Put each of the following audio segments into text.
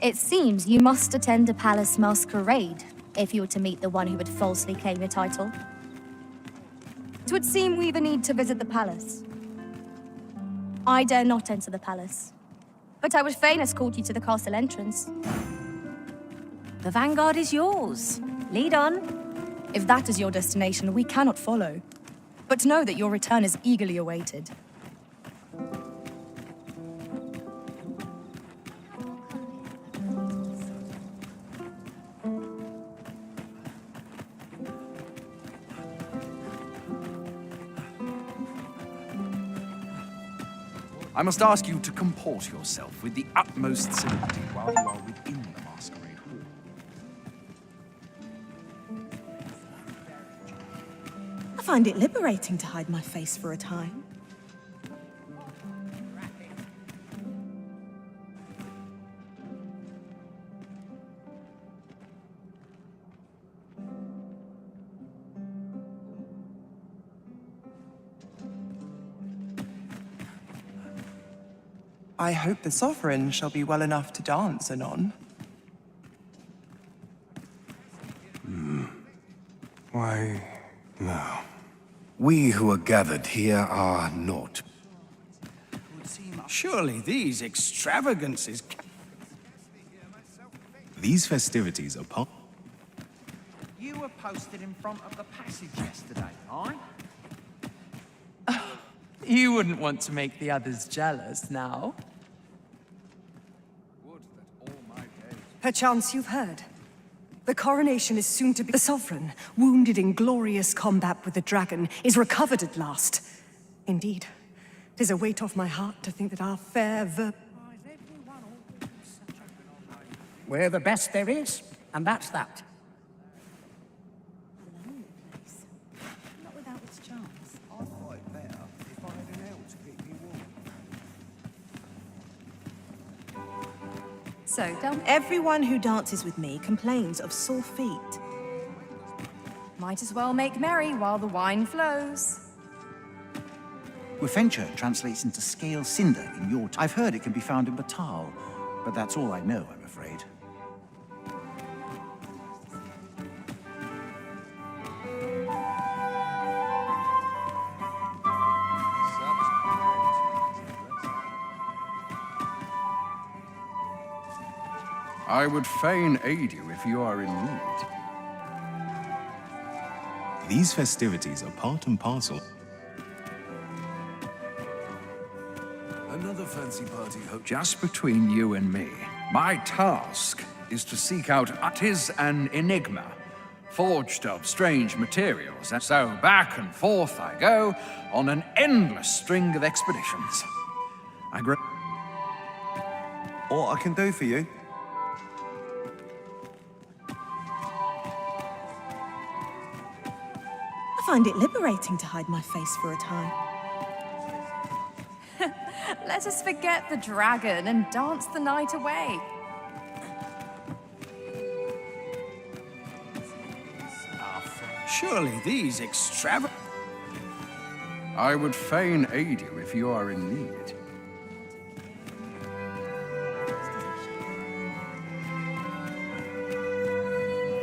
It seems you must attend a palace masquerade if you were to meet the one who would falsely claim your title. It would seem we either need to visit the palace. I dare not enter the palace, but I would fain escort you to the castle entrance. The vanguard is yours. Lead on. If that is your destination, we cannot follow. But know that your return is eagerly awaited. I must ask you to comport yourself with the utmost civility while you are within the masquerade hall. I find it liberating to hide my face for a time. I hope the sovereign shall be well enough to dance anon. Why, no. We who are gathered here are not. Surely these extravagances... These festivities are part... You were posted in front of the passage yesterday, aye? You wouldn't want to make the others jealous now. Perchance you've heard. The coronation is soon to be... The sovereign, wounded in glorious combat with the dragon, is recovered at last. Indeed, 'tis a weight off my heart to think that our fair We're the best there is, and that's that. Not without its charms. I'd fight better if I had an L to keep me warm. So, everyone who dances with me complains of sore feet. Might as well make merry while the wine flows. Wefencha translates into scale cinder in your... I've heard it can be found in Batal, but that's all I know, I'm afraid. I would fain aid you if you are in need. These festivities are part and parcel. Another fancy party, just between you and me. My task is to seek out... It is an enigma, forged of strange materials, and so back and forth I go on an endless string of expeditions. All I can do for you? I find it liberating to hide my face for a time. Let us forget the dragon and dance the night away. Surely these I would fain aid you if you are in need.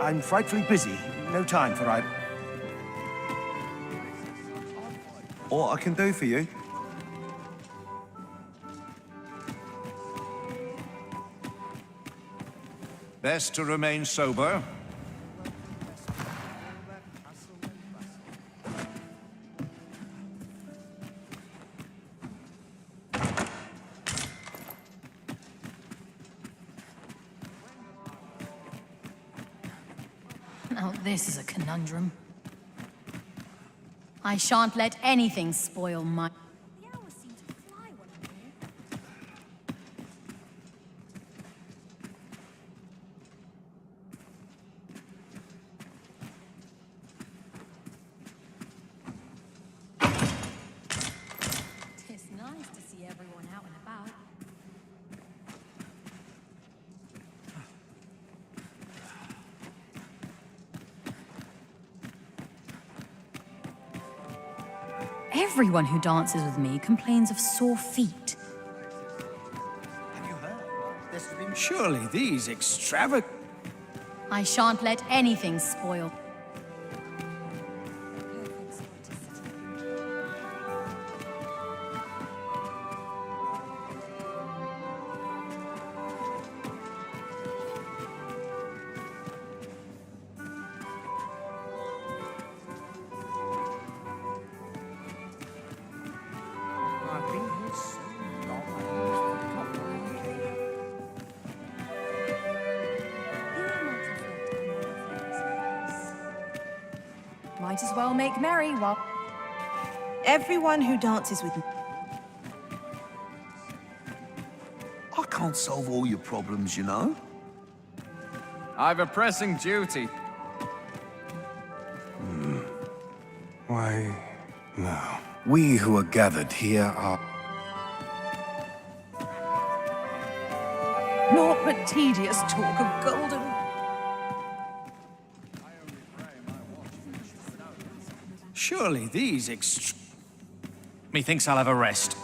I'm frightfully busy. No time for either. All I can do for you? Best to remain sober. Now this is a conundrum. I shan't let anything spoil my... The hours seem to fly when I'm here. It's nice to see everyone out and about. Everyone who dances with me complains of sore feet. Have you heard? Surely these extravagant... I shan't let anything spoil. Might as well make merry while... Everyone who dances with me. I can't solve all your problems, you know. I've a pressing duty. Why, no. We who are gathered here are... Naught but tedious talk of golden. Surely these Methinks I'll have a rest.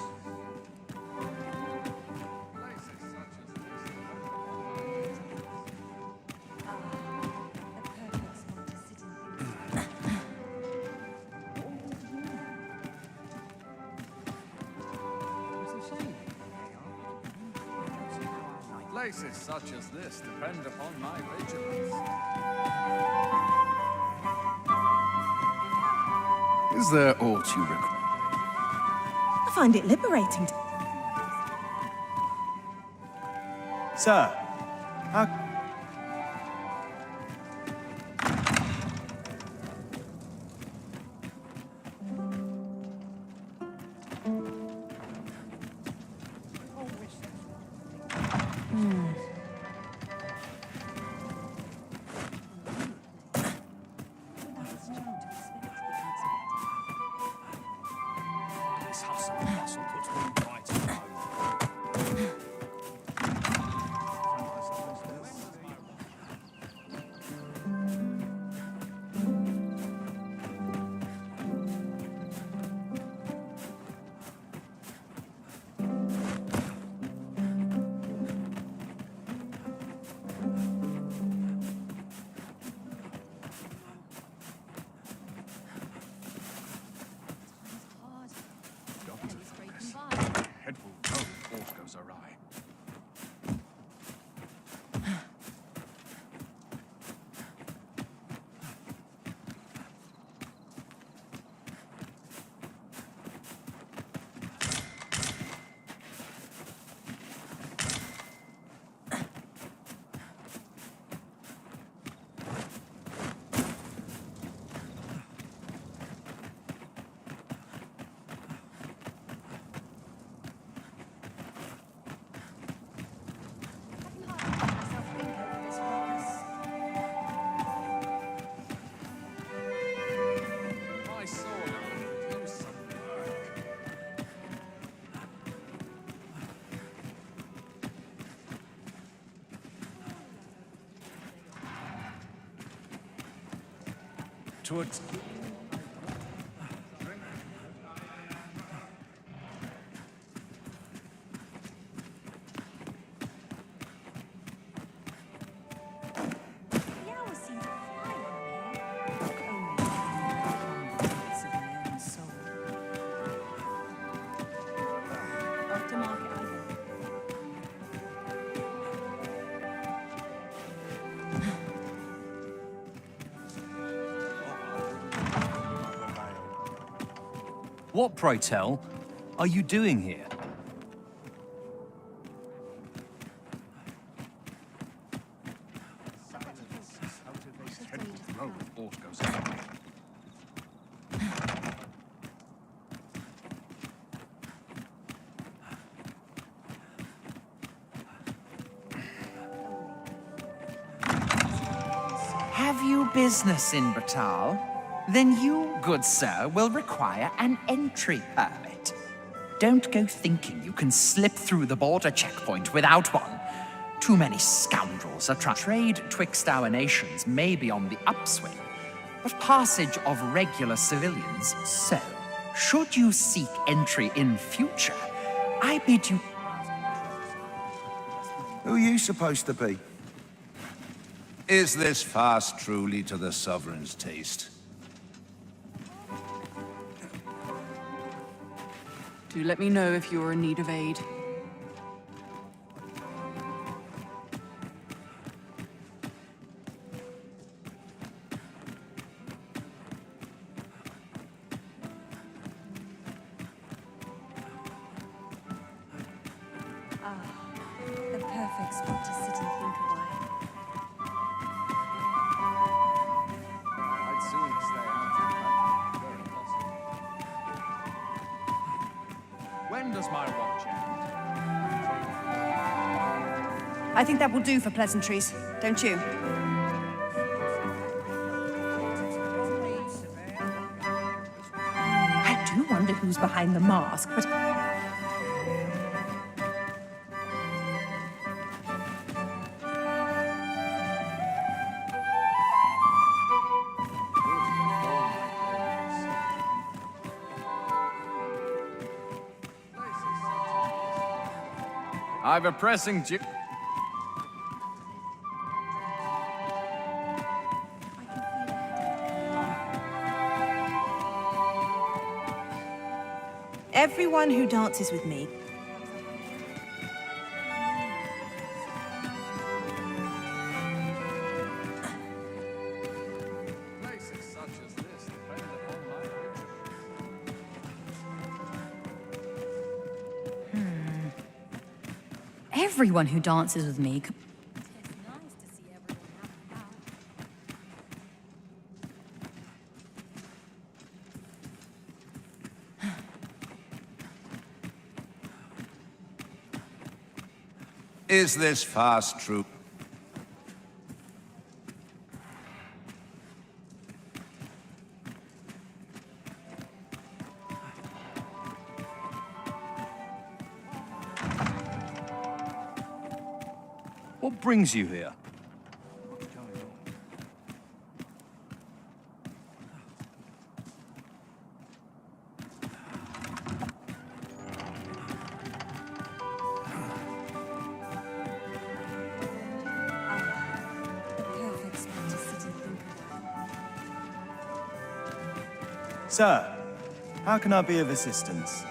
Places such as this depend upon my vigilance. Is there aught you require? I find it liberating to... Sir, how... This hustle and bustle puts me right at home. Head will go if aught goes awry. My sword will do some work. Towards... The hours seem to fly on me. Off to market I go. What, pray tell, are you doing here? Head will grow if aught goes awry. Have you business in Batal? Then you, good sir, will require an entry permit. Don't go thinking you can slip through the border checkpoint without one. Too many scoundrels are trying. Trade twixt our nations may be on the upswing, but passage of regular civilians, so, should you seek entry in future, I bid you... Who are you supposed to be? Is this fast truly to the Sovereign's taste? Do let me know if you're in need of aid. The perfect spot to sit and think a while. I'd sooner stay out of that. Very possible. When does my watch end? I think that will do for pleasantries, don't you? I do wonder who's behind the mask, but... I've a pressing Everyone who dances with me. Places such as this depend upon my riches. Everyone who dances with me. Is this fast true? What brings you here? The perfect spot to sit and think a while. Sir, how can I be of assistance?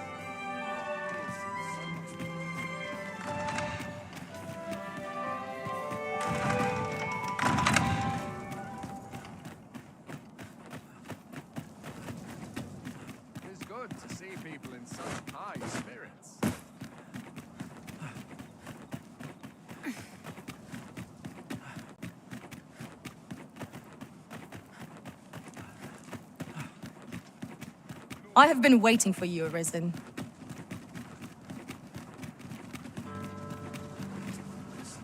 It's good to see people in such high spirits. I have been waiting for you, Arisen.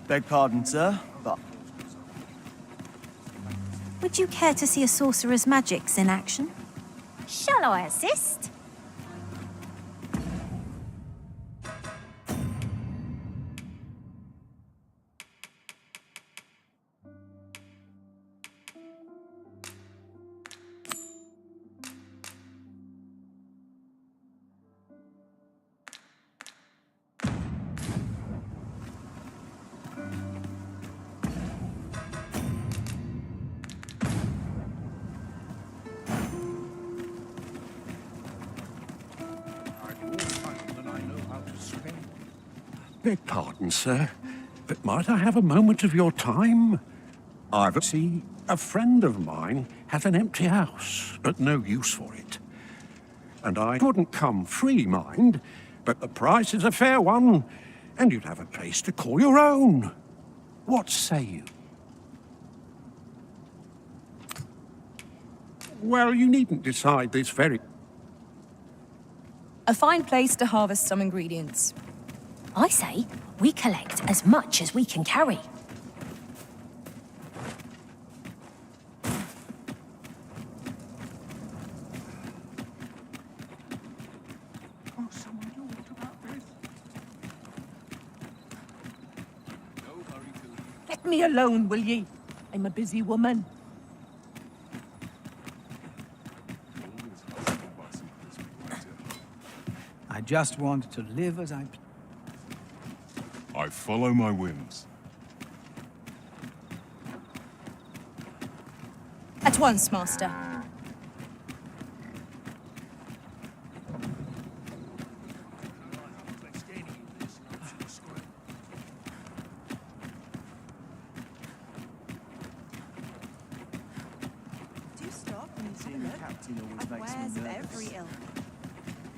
Beg pardon, sir, but Would you care to see a sorcerer's magics in action? Shall I assist? Beg pardon, sir, but might I have a moment of your time? See, a friend of mine has an empty house, but no use for it. And I wouldn't come free, mind, but the price is a fair one, and you'd have a place to call your own. What say you? Well, you needn't decide this very... A fine place to harvest some ingredients. I say we collect as much as we can carry. Let me alone, will ye? I'm a busy woman. I just wanted to live as I... I follow my whims. At once, Master.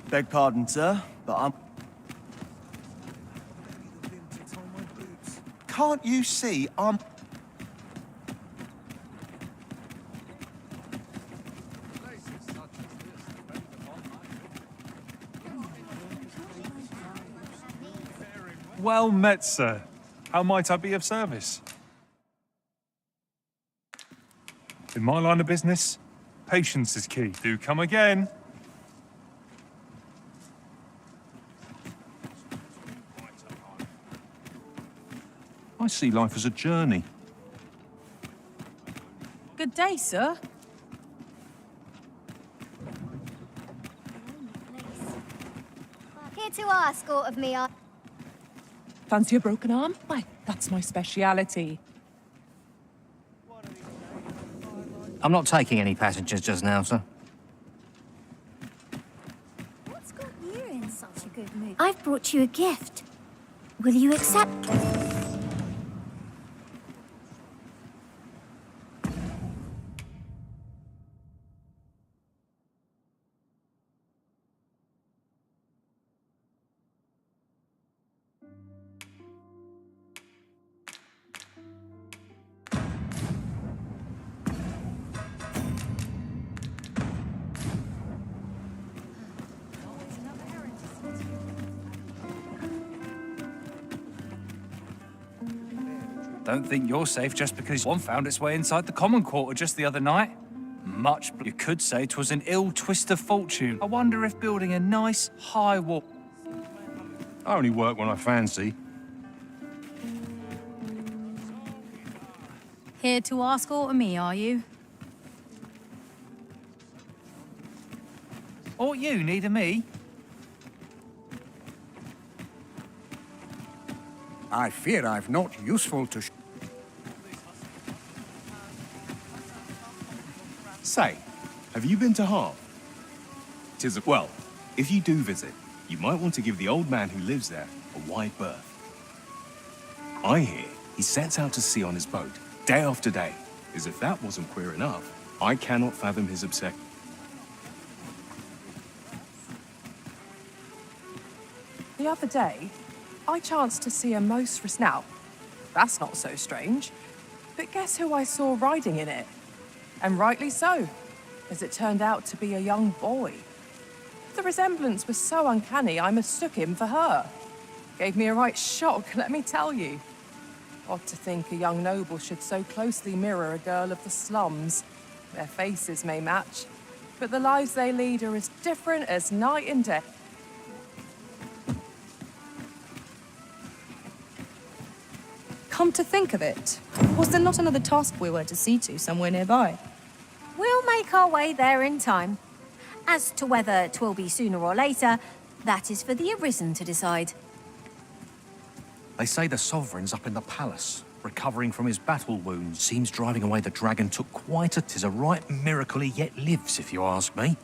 Beg pardon, sir, but I'm... Can't you see I'm... Well met, sir. How might I be of service? In my line of business, patience is key. Do come again. I see life as a journey. Good day, sir. Here to ask aught of me, Fancy a broken arm? Why, that's my speciality. I'm not taking any passengers just now, sir. What's got you in such a good mood? I've brought you a gift. Will you accept? Don't think you're safe just because one found its way inside the common quarter just the other night. Much, you could say 'twas an ill twist of fortune. I wonder if building a nice, high wall... I only work when I fancy. Here to ask aught of me, are you? Ought you need of me? I fear I've not useful to... Say, have you been to Harp? Well, if you do visit, you might want to give the old man who lives there a wide berth. I hear he sets out to sea on his boat, day after day. As if that wasn't queer enough, I cannot fathom his obsession. The other day, I chanced to see a most... Now, that's not so strange. But guess who I saw riding in it? And rightly so, as it turned out to be a young boy. The resemblance was so uncanny, I mistook him for her. Gave me a right shock, let me tell you. Odd to think a young noble should so closely mirror a girl of the slums. Their faces may match, but the lives they lead are as different as night and day. Come to think of it, was there not another task we were to see to somewhere nearby? We'll make our way there in time. As to whether 'twill be sooner or later, that is for the Arisen to decide. They say the Sovereign's up in the palace, recovering from his battle wounds. Seems driving away the dragon took quite a... 'Tis a right miracle he yet lives, if you ask me.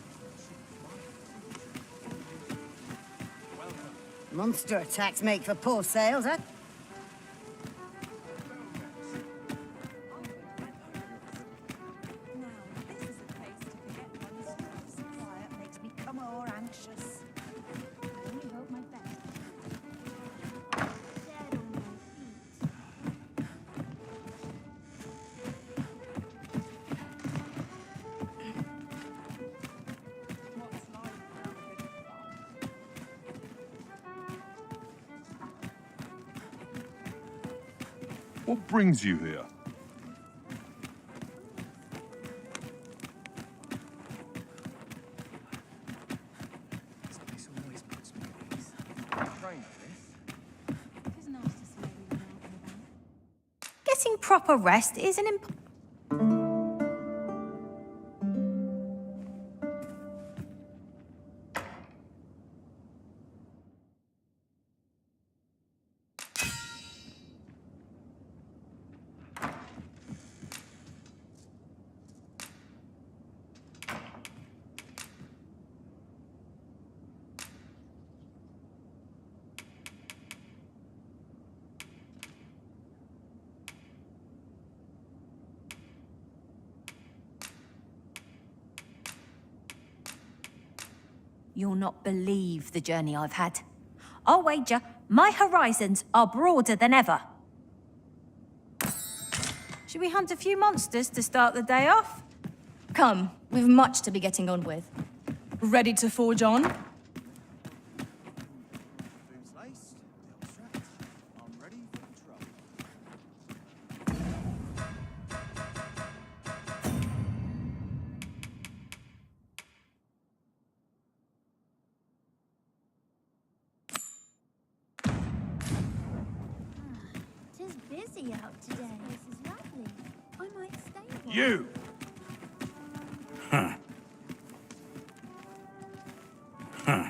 Monster attacks make for poor sales, eh? What brings you here? Getting proper rest is an You'll not believe the journey I've had. I'll wager my horizons are broader than ever. Should we hunt a few monsters to start the day off? Come, we've much to be getting on with. Ready to forge on? Tis busy out today. This is lovely. I might stay a while. You! Huh. Huh.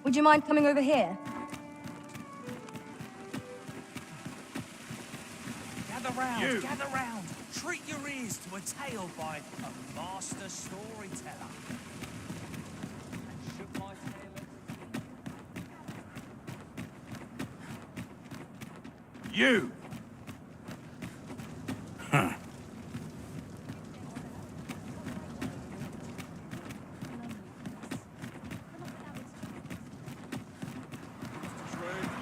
Would you mind coming over here? Gather round, gather round. Treat your ears to a tale by a master storyteller. Should my tale You! Huh.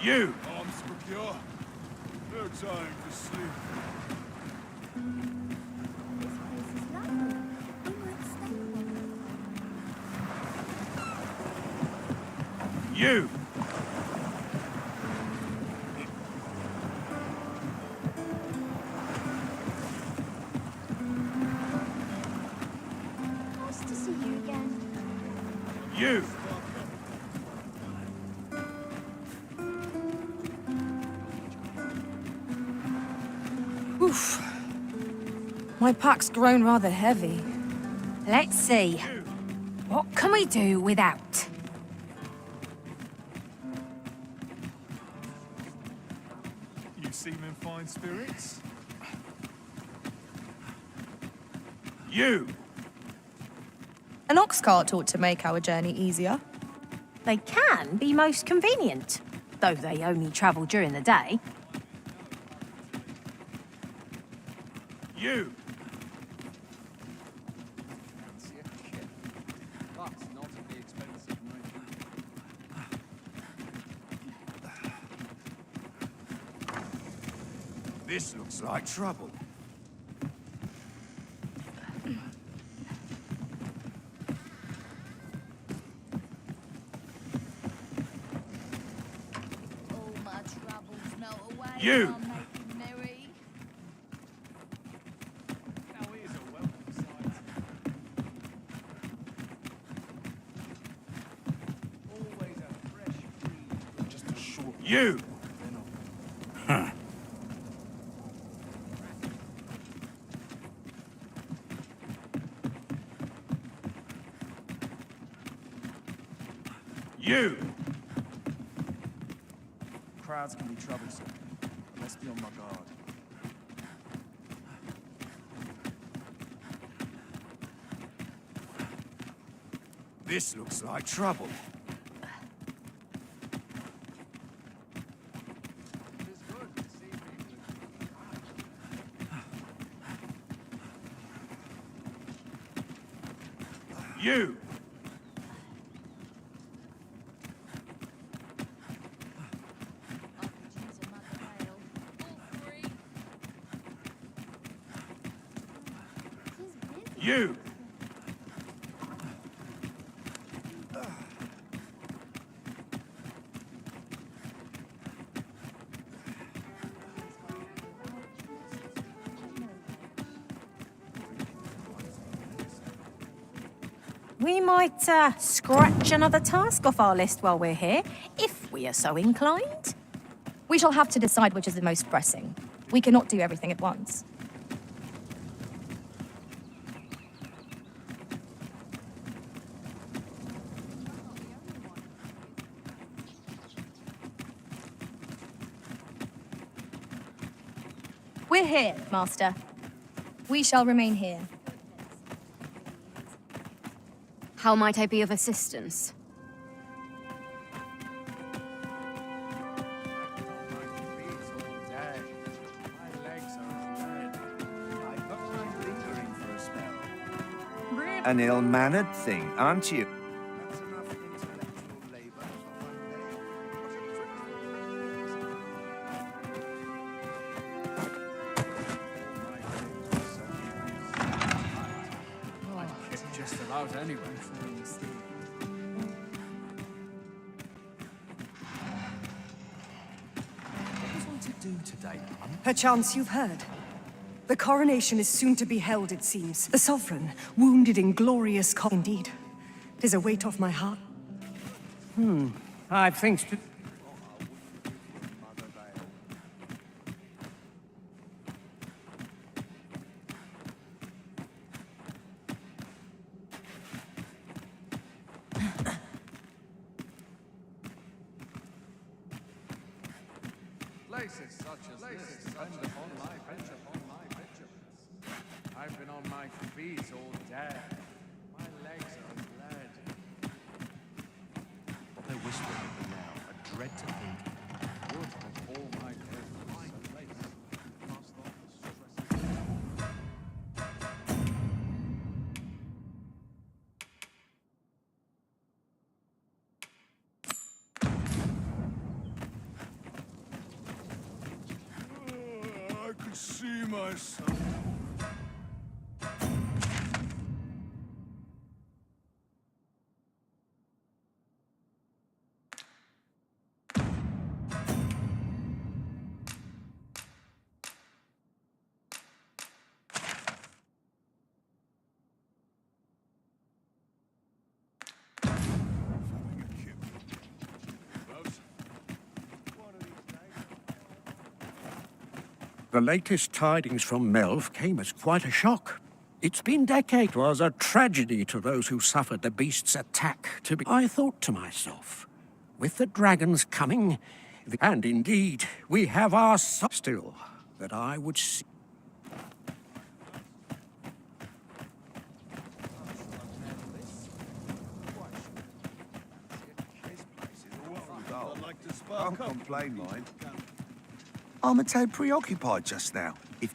You! Arms secure. No time to sleep. This place is lovely. I might stay a while. You! Nice to see you again. You! Oof. My pack's grown rather heavy. Let's see. What can we do without? You seem in fine spirits. You! An ox cart ought to make our journey easier. They can be most convenient, though they only travel during the day. You! This looks like trouble. All my troubles melt away. You! I'm making merry. You! Huh. You! Crowds can be troublesome. Let's be on my guard. This looks like trouble. You! You! We might scratch another task off our list while we're here, if we are so inclined. We shall have to decide which is the most pressing. We cannot do everything at once. We're here, Master. We shall remain here. How might I be of assistance? an ill-mannered thing, aren't you? Just about anyway. Today, Perchance you've heard. The coronation is soon to be held, it seems. The sovereign, wounded in glorious Indeed, 'tis a weight off my heart. I've things to... Places such as this depend upon my vigilance. I've been on my feet all day. My legs are bled. what they're whispering at me now, I dread to think. Would that all my days were so late. Cast off the stress. I could see myself. The latest tidings from Melv came as quite a shock. It's been decades. It was a tragedy to those who suffered the beast's attack. I thought to myself, with the dragons coming, and indeed, we have our still, that I would see. Can't complain, mind. I'm a tad preoccupied just now. If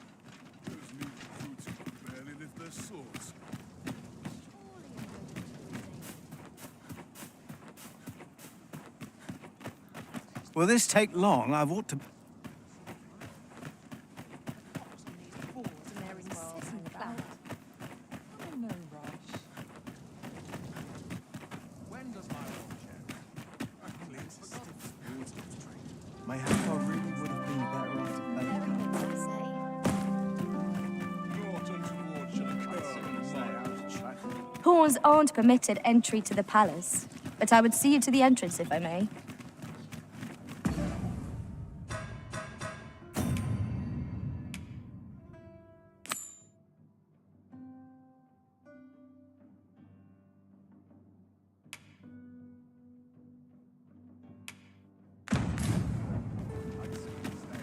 Will this take long? I've ought to... Mayhap I really would have been better off to play Pawns aren't permitted entry to the palace, but I would see you to the entrance if I may.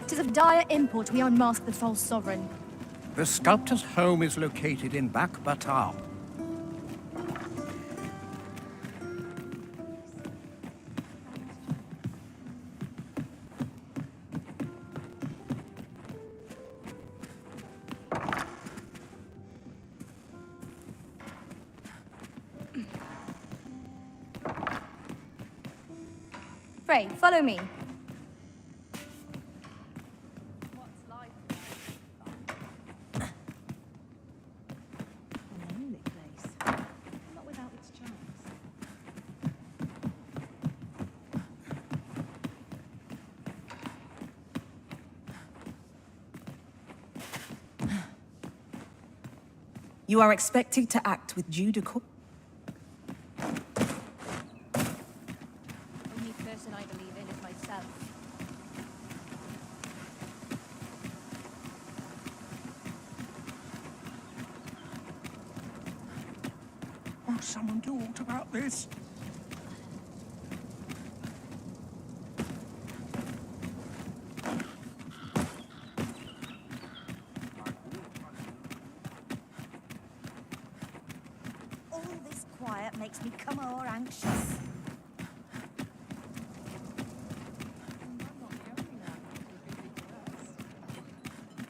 It is of dire import we unmask the false sovereign. The sculptor's home is located in Back Batal. Pray, follow me. You are expected to act with due decorum. Only person I believe in is myself. Won't someone do aught about this? All this quiet makes me come more anxious.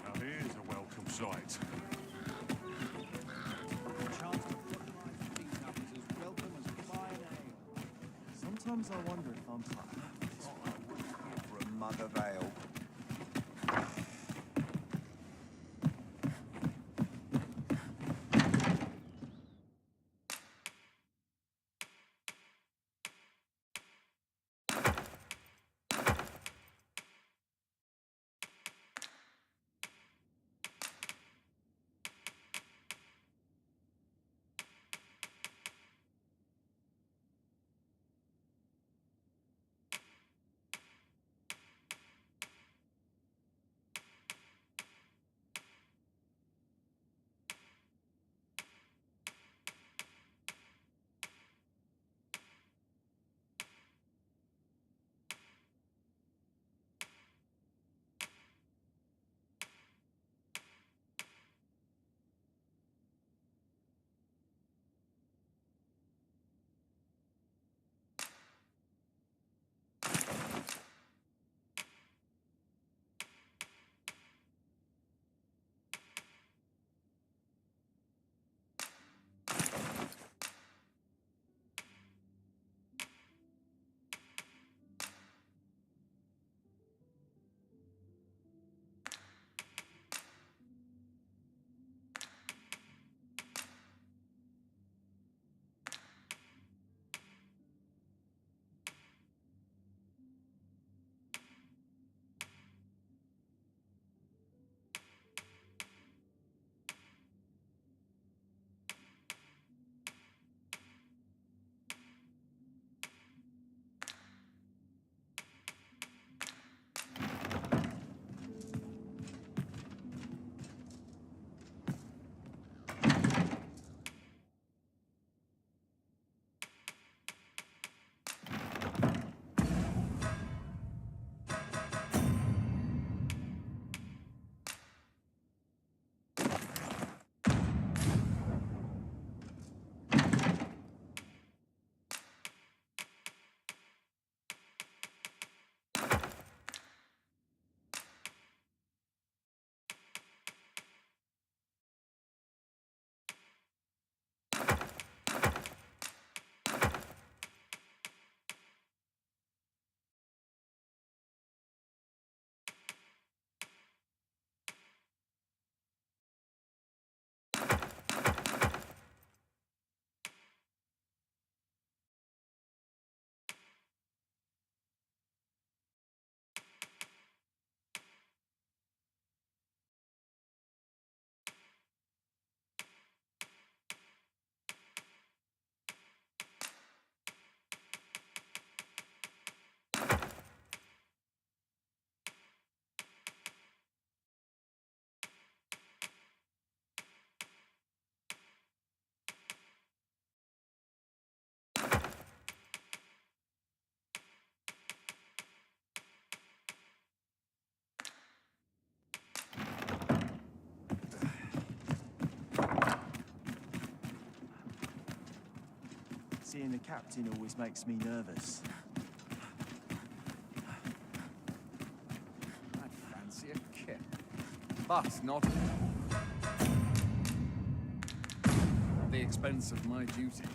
Now here's a welcome sight. Sometimes I wonder if I'm for a mug of ale. Seeing the captain always makes me nervous. I'd fancy a kip, but not at the expense of my duty.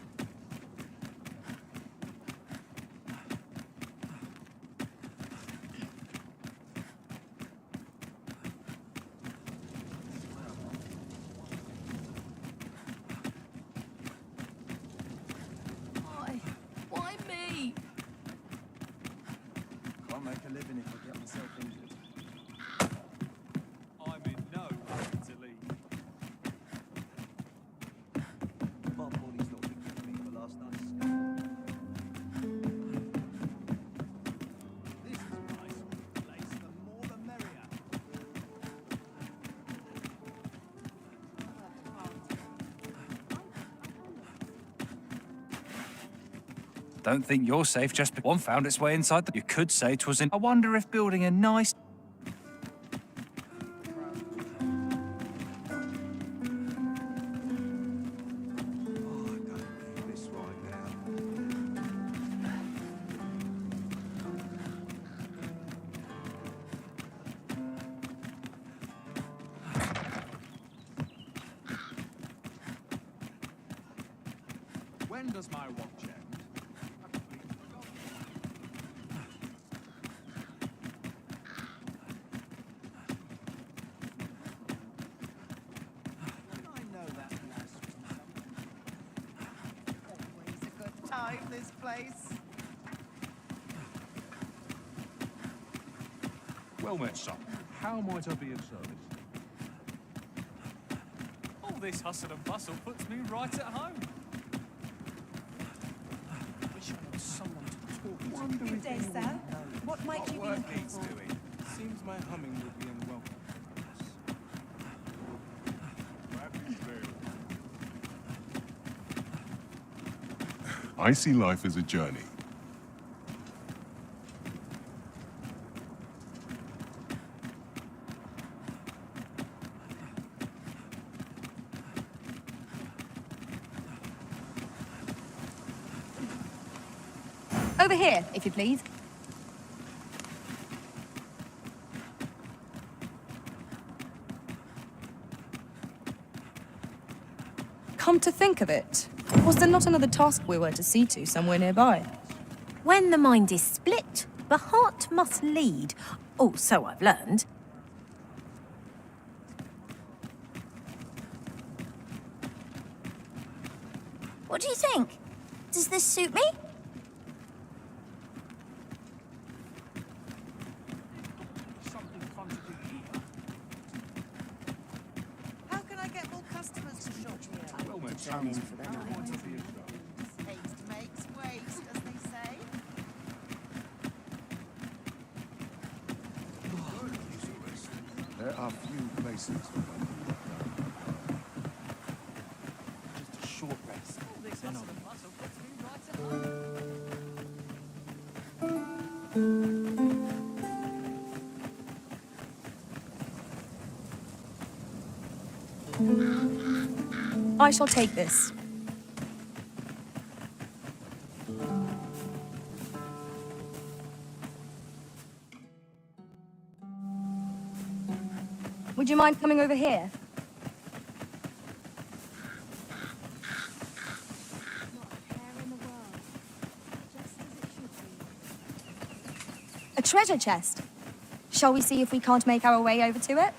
Why me? Can't make a living if I get myself injured. I'm in no hurry to leave. My body's not forgiving me for last night's This is a nice place, the more the merrier. Don't think you're safe just because one found its way inside the... You could say 'twas in... I wonder if building a nice... This right now. When does my watch end? time, this place. Well met, son. How might I be of service? All this hustle and bustle puts me right at home. Wish I had someone to talk to. Good day, sir. What might you be Work looking needs for? doing. Seems my humming would be unwelcome. I see life as a journey. Over here, if you please. Come to think of it, was there not another task we were to see to somewhere nearby? When the mind is split, the heart must lead. Oh, so I've learned. What do you think? Does this suit me? How can I get more customers to shop here? Well met, Turn in son. for the How night. might I be of service? Haste makes waste, as they say. There are few places. Just a short rest. All this hustle and bustle puts me right at home. I shall take this. Would you mind coming over here? A treasure chest. Shall we see if we can't make our way over to it?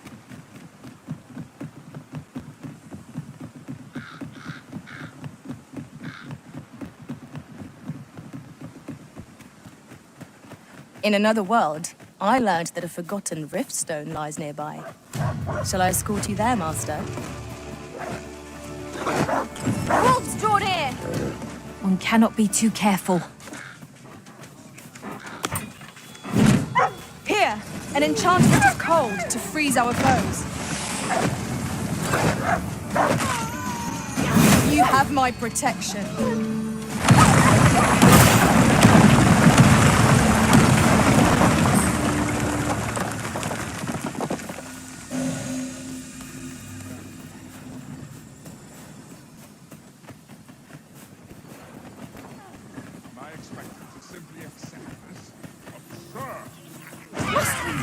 In another world, I learned that a forgotten rift stone lies nearby. Shall I escort you there, Master? Wolves drawn in! One cannot be too careful. Here, an enchantment of cold to freeze our foes. You have my protection.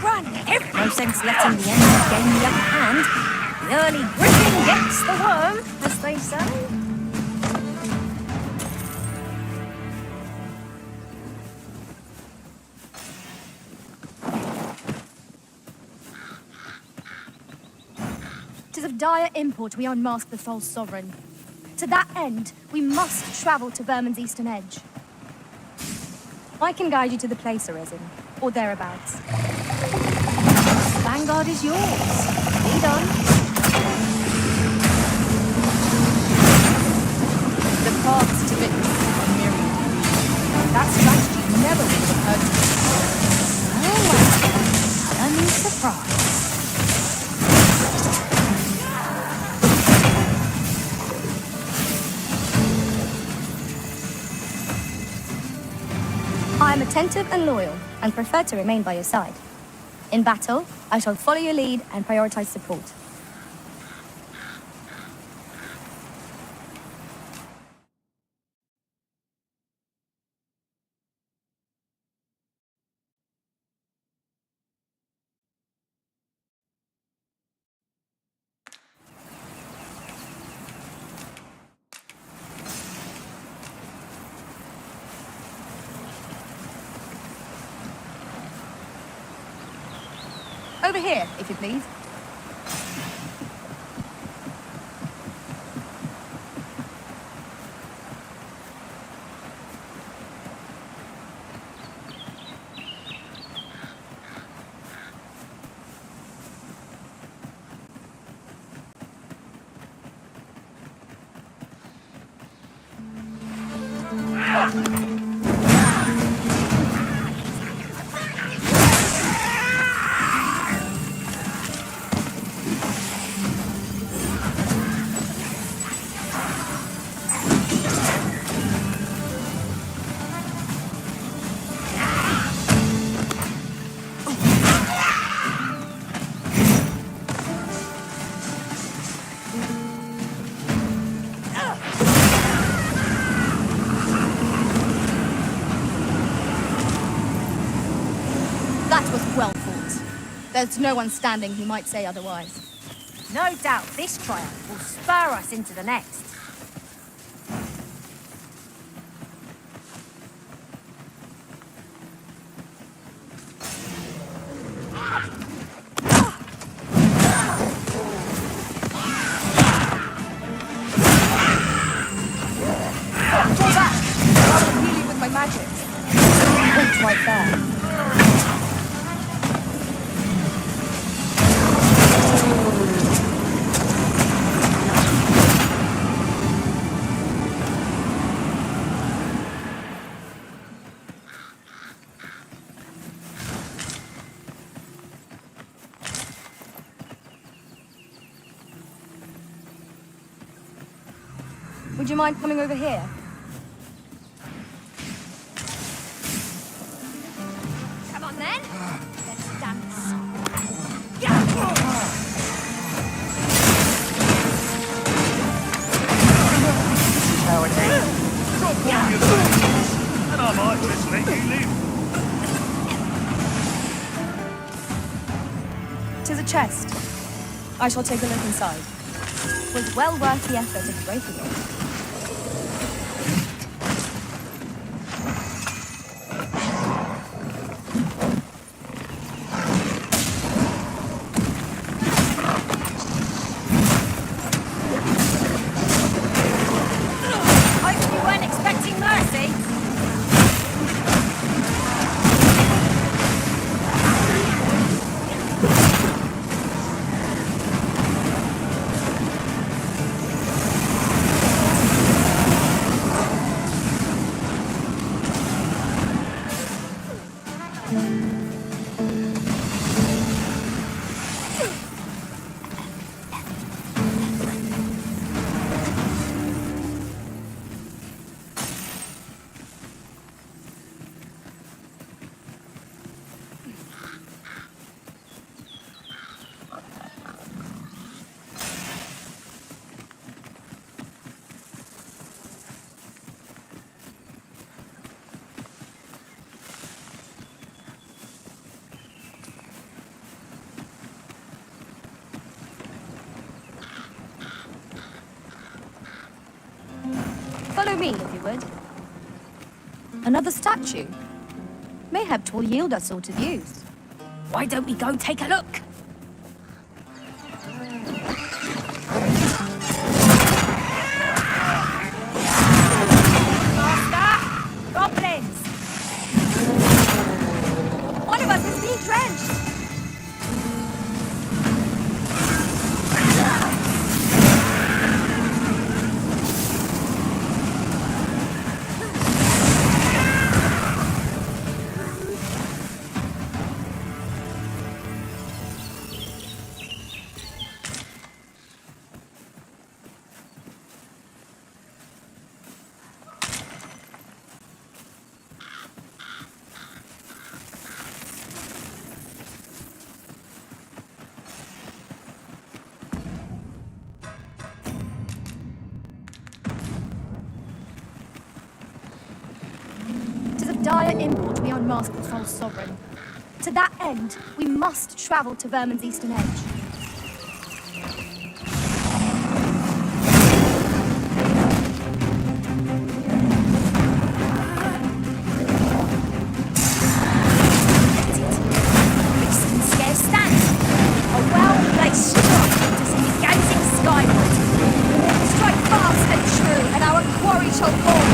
Run! No sense letting the enemy gain the upper hand. The early griffin gets the worm, as they say. It is of dire import we unmask the false sovereign. To that end, we must travel to Vermin's eastern edge. I can guide you to the place, Arisen, or thereabouts. Vanguard is yours. Lead on. The paths to victory are myriad. That strategy never would have occurred to me. Oh, well. Stunning surprise. I am attentive and loyal, and prefer to remain by your side. In battle, I shall follow your lead and prioritize support. Over here, if you please. That was well fought. There's no one standing who might say otherwise. No doubt this triumph will spur us into the next. Draw back! I'll heal you with my magic. Point right there. Would you mind coming over here? Come on then. Let's dance. Drop one of your things, and I might just let you live. 'Tis a chest. I shall take a look inside. Was well worth the effort of breaking it. Hope you weren't expecting mercy. Follow me, if you would. Another statue. Mayhap 'twill yield us all to views. Why don't we go take a look? Master! Goblins! One of us is being drenched! Dire import we unmask the false sovereign. To that end, we must travel to Vermin's eastern edge. This can scarce stand. A well-placed strike to see me gazing skyward. Strike fast and true, and our quarry shall fall.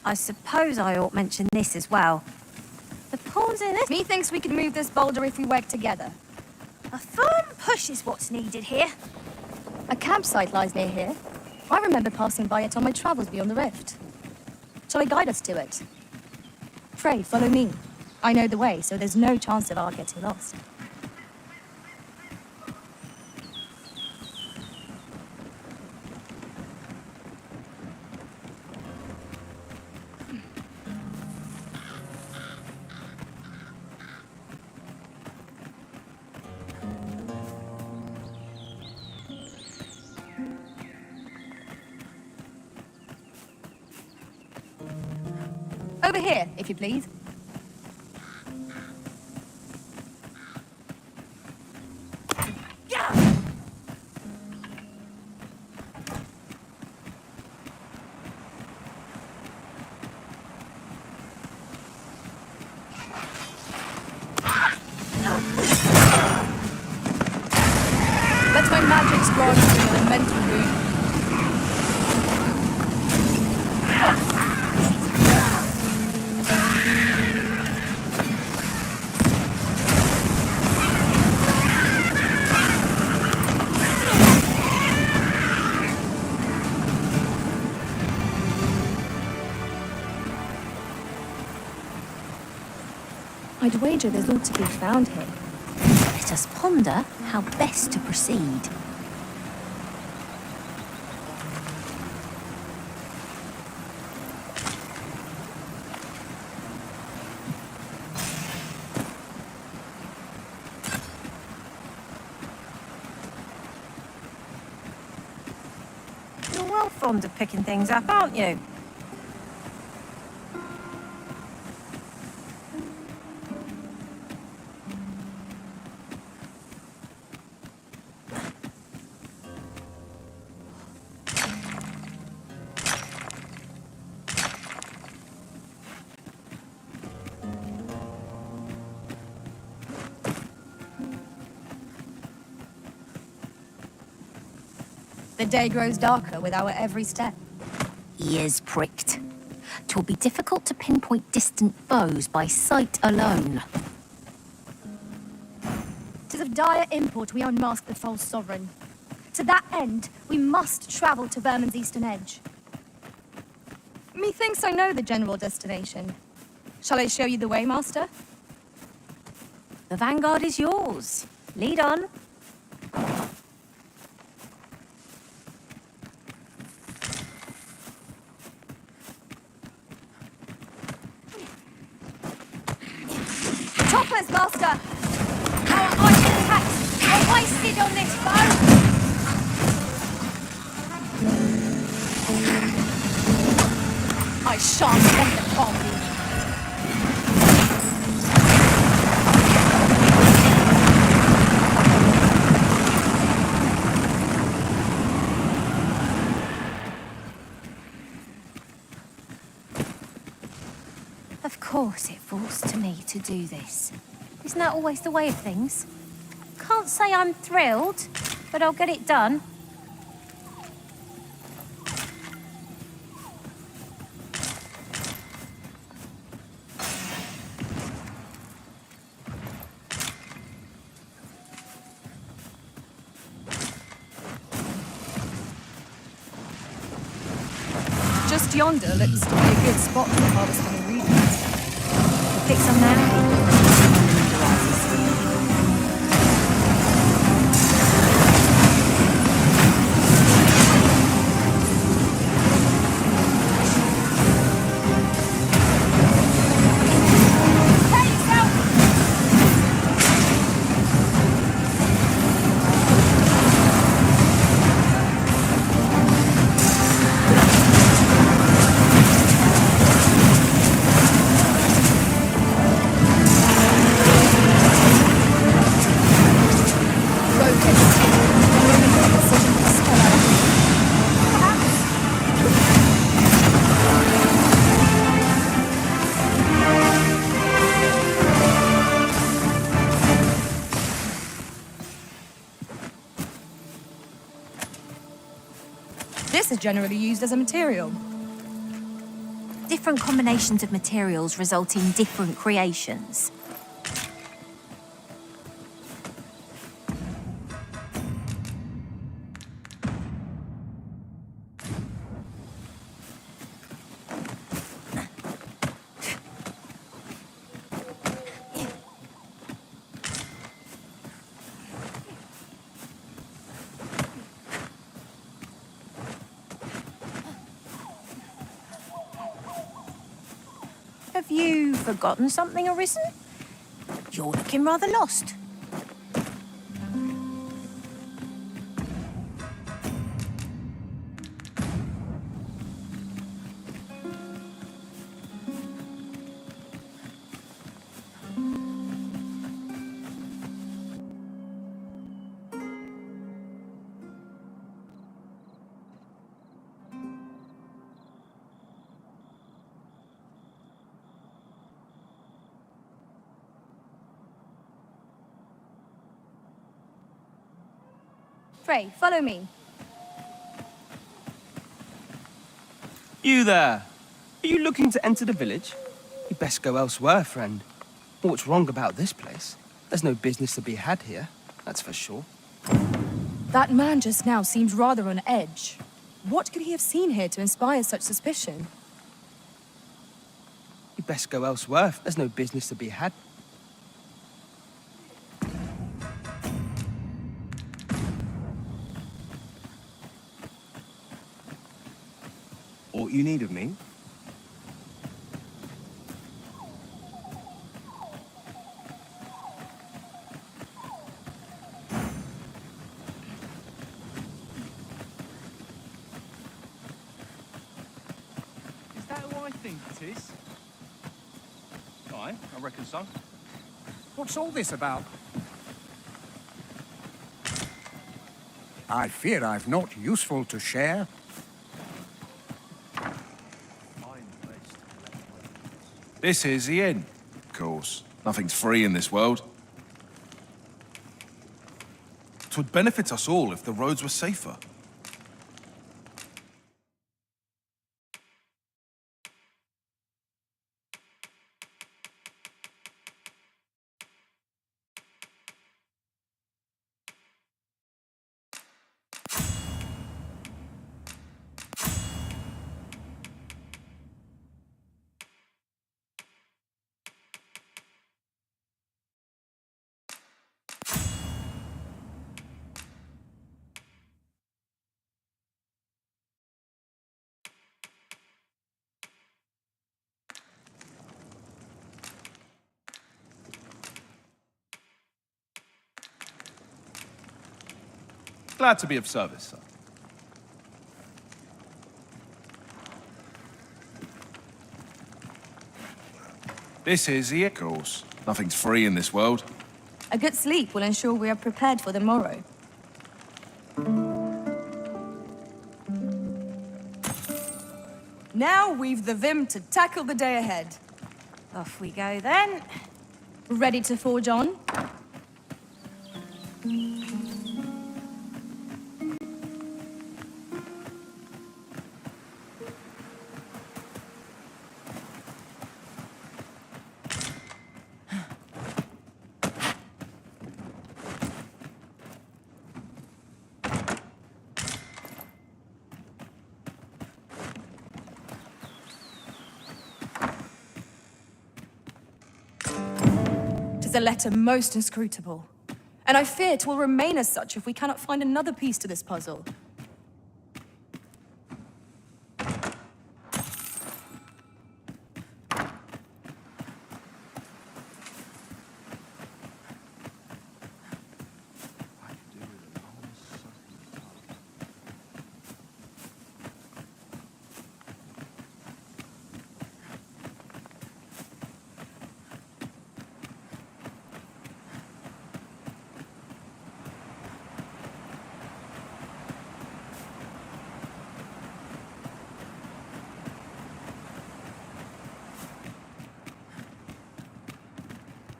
I suppose I ought mention this as well. The pawns in this... Methinks we can move this boulder if we work together. A firm push is what's needed here. A campsite lies near here. I remember passing by it on my travels beyond the rift. Shall I guide us to it? Pray, follow me. I know the way, so there's no chance of our getting lost. Over here, if you please. Let my magic grant you a mental boon. I'd wager there's ought to be found here. Let us ponder how best to proceed. You're well fond of picking things up, aren't you? The day grows darker with our every step. Ears pricked. 'Twill be difficult to pinpoint distant foes by sight alone. 'Tis of dire import we unmask the false sovereign. To that end, we must travel to Vermin's eastern edge. Methinks I know the general destination. Shall I show you the way, Master? The vanguard is yours. Lead on. Choppers, Master! Our archer attacks are wasted on this foe! I shan't let them harm you. Of course it falls to me to do this. Isn't that always the way of things? Can't say I'm thrilled, but I'll get it done. Just yonder looks to be a good spot for harvesting ingredients. We'll pick some now. This is generally used as a material. Different combinations of materials result in different creations. Have you forgotten something, Arisen? You're looking rather lost. Frey, follow me. You there! Are you looking to enter the village? You'd best go elsewhere, friend. What's wrong about this place? There's no business to be had here, that's for sure. That man just now seemed rather on edge. What could he have seen here to inspire such suspicion? You'd best go elsewhere. There's no business to be had. What you need of me? Is that who I think it is? Aye, I reckon so. What's all this about? I fear I've naught useful to share. This is the inn. Of course. Nothing's free in this world. 'Twould benefit us all if the roads were safer. Glad to be of service, sir. This is the... Of course. Nothing's free in this world. A good sleep will ensure we are prepared for the morrow. Now we've the vim to tackle the day ahead. Off we go then. Ready to forge on? A letter most inscrutable, and I fear it will remain as such if we cannot find another piece to this puzzle.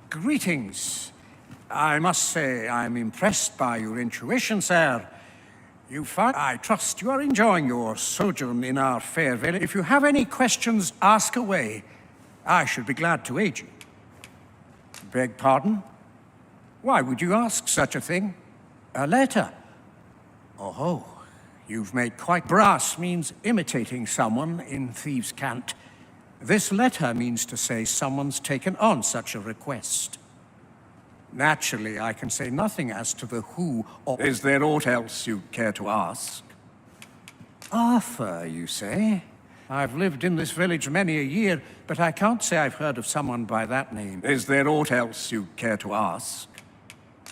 Greetings. I must say I'm impressed by your intuition, sir. I trust you are enjoying your sojourn in our fair village. If you have any questions, ask away. I should be glad to aid you. Beg pardon? Why would you ask such a thing? A letter? Oh, you've made quite... Brass means imitating someone in thieves' cant. This letter means to say someone's taken on such a request. Naturally, I can say nothing as to the who or... Is there aught else you'd care to ask? Arthur, you say? I've lived in this village many a year, but I can't say I've heard of someone by that name. Is there aught else you'd care to ask?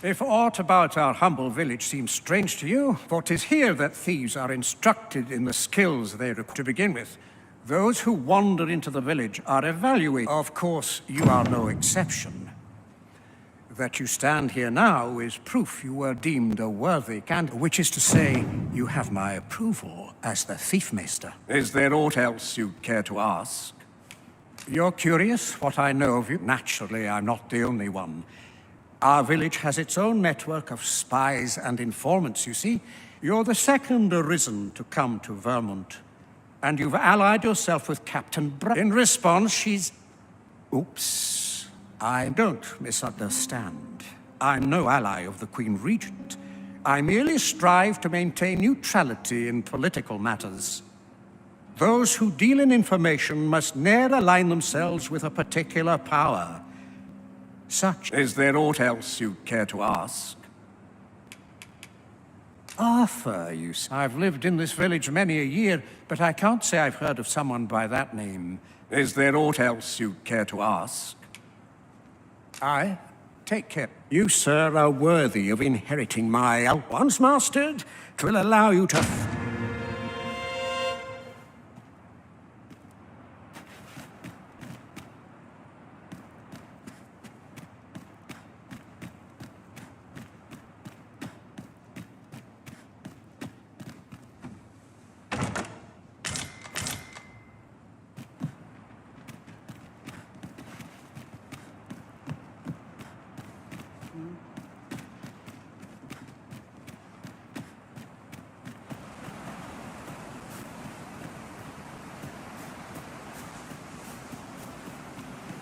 If aught about our humble village seems strange to you, for 'tis here that thieves are instructed in the skills they require to begin with. Those who wander into the village are evaluated. Of course, you are no exception. That you stand here now is proof you were deemed a worthy candidate, which is to say, you have my approval as the thiefmaster. Is there aught else you'd care to ask? You're curious what I know of you? Naturally, I'm not the only one. Our village has its own network of spies and informants, you see. You're the second arisen to come to Vermont, and you've allied yourself with Captain In response, she's... Oops. I don't misunderstand. I'm no ally of the Queen Regent. I merely strive to maintain neutrality in political matters. Those who deal in information must ne'er align themselves with a particular power. Such... Is there aught else you care to ask? Arthur, you say. I've lived in this village many a year, but I can't say I've heard of someone by that name. Is there aught else you care to ask? Take care. You, sir, are worthy of inheriting my... Once mastered, 'twill allow you to...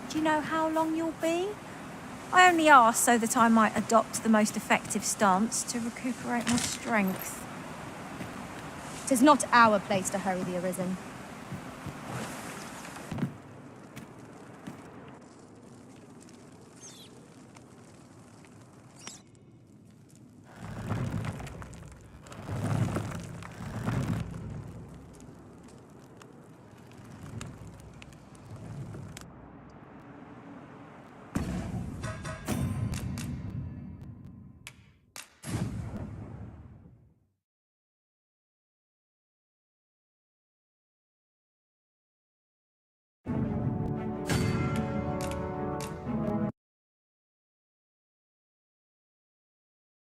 Do you know how long you'll be? I only ask so that I might adopt the most effective stance to recuperate my strength. 'Tis not our place to hurry the Arisen.